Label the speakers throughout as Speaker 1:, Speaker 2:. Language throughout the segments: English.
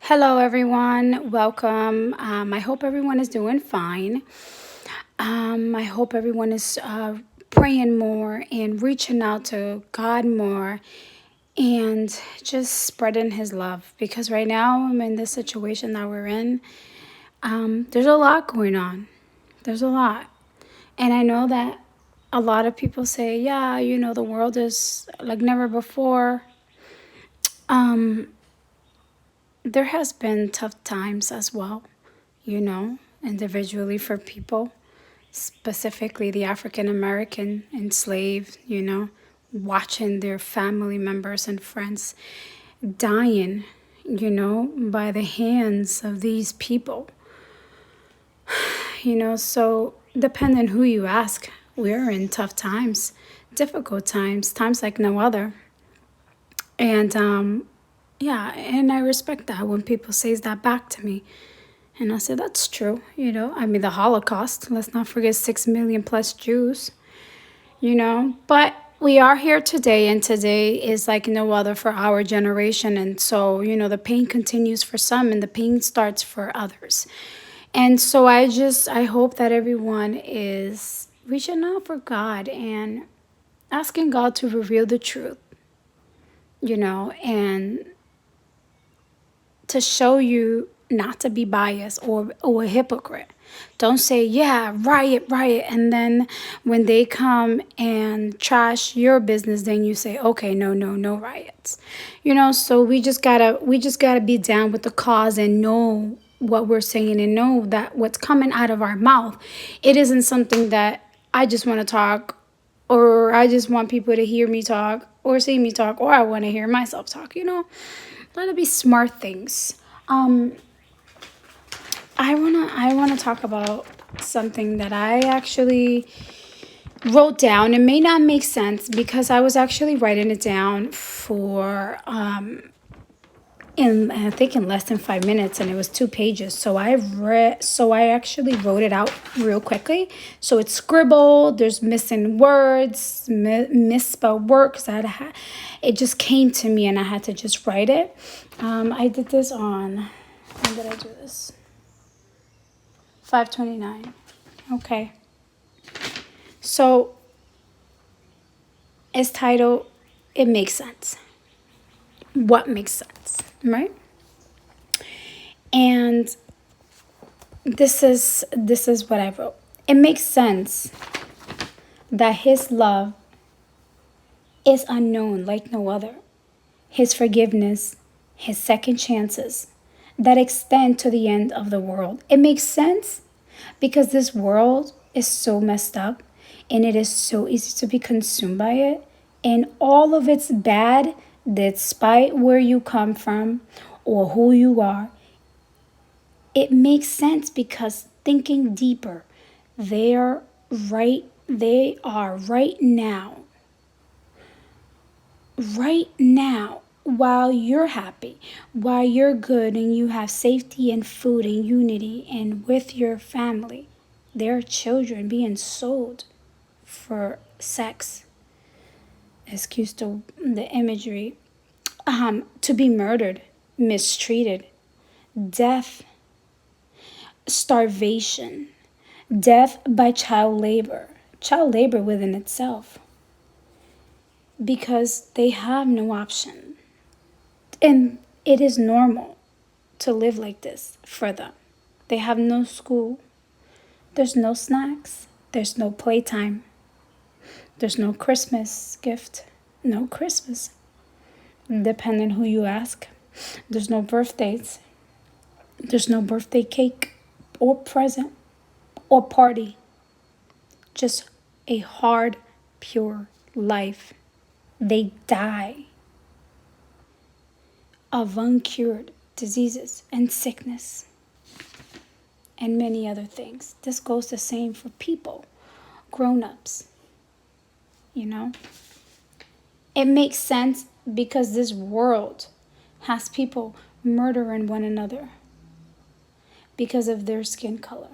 Speaker 1: Hello, everyone. Welcome. I hope everyone is doing fine. I hope everyone is praying more and reaching out to God more and just spreading His love. Because right now, I'm in this situation that we're in. There's a lot going on. There's a lot. And I know that a lot of people say, yeah, the world is like never before. Um, there has been tough times as well, individually for people, specifically the African American enslaved, watching their family members and friends dying, by the hands of these people. So depending who you ask, we're in tough times, difficult times, times like no other. And yeah, and I respect that when people says that back to me. And I said, that's true, I mean, the Holocaust, let's not forget 6 million plus Jews, But we are here today, and today is like no other for our generation. And so, the pain continues for some, and the pain starts for others. And so I hope that everyone is reaching out for God and asking God to reveal the truth, and to show you not to be biased or a hypocrite. Don't say, yeah, riot, riot. And then when they come and trash your business, then you say, okay, no, no, no riots. So we just gotta be down with the cause and know what we're saying and know that what's coming out of our mouth, it isn't something that I just want to talk or I just want people to hear me talk or see me talk or I want to hear myself talk. Let it be smart things. Um, I wanna talk about something that I actually wrote down. It may not make sense because I was actually writing it down for in I think in less than 5 minutes, and it was 2 pages. So I actually wrote it out real quickly. So it's scribbled. There's missing words, misspelled words. It just came to me, and I had to just write it. I did this on. When did I do this? 5:29. Okay. So it's titled "It Makes Sense." What makes sense, right? And this is what I wrote. It makes sense that his love is unknown like no other. His forgiveness, his second chances that extend to the end of the world. It makes sense because this world is so messed up and it is so easy to be consumed by it. And all of its bad, despite where you come from or who you are, it makes sense because thinking deeper, they are right now, while you're happy, while you're good and you have safety and food and unity and with your family, there are children being sold for sex, excuse the imagery, to be murdered, mistreated, death, starvation, death by child labor within itself, because they have no option. And it is normal to live like this for them. They have no school, there's no snacks, there's no playtime, there's no Christmas gift, no Christmas, depending who you ask. There's no birthdays, there's no birthday cake or present or party, just a hard, pure life. They die of uncured diseases and sickness and many other things. This goes the same for people, grown-ups, you know? It makes sense because this world has people murdering one another because of their skin color,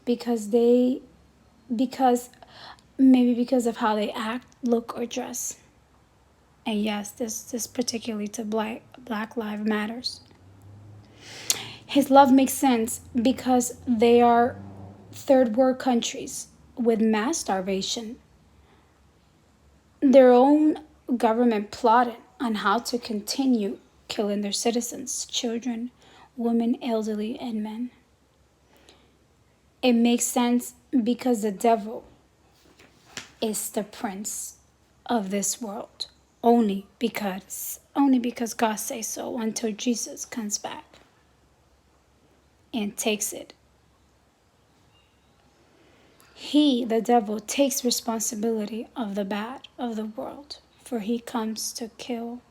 Speaker 1: because maybe because of how they act, look, or dress. And yes, this particularly to Black Lives Matters. His love makes sense because they are third world countries with mass starvation. Their own government plotted on how to continue killing their citizens, children, women, elderly, and men. It makes sense because the devil is the prince of this world. Only because God says so, until Jesus comes back and takes it. He, the devil, takes responsibility of the bad of the world, for he comes to kill,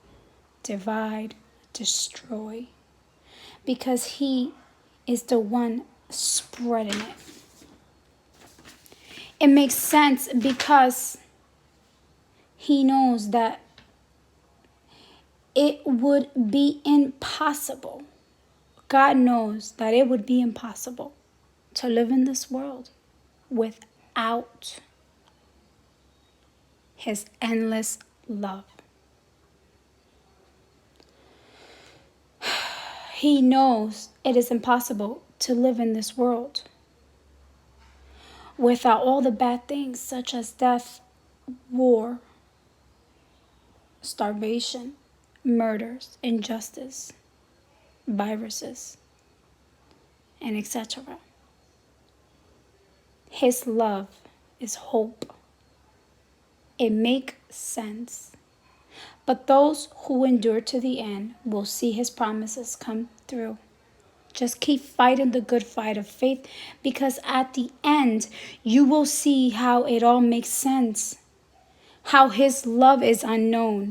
Speaker 1: divide, destroy, because he is the one spreading it. It makes sense because he knows that it would be impossible. God knows that it would be impossible to live in this world without his endless love. He knows it is impossible to live in this world without all the bad things such as death, war, starvation, murders, injustice, viruses, and etc. His love is hope. It makes sense. But those who endure to the end will see his promises come through. Just keep fighting the good fight of faith, because at the end, you will see how it all makes sense, how his love is unknown.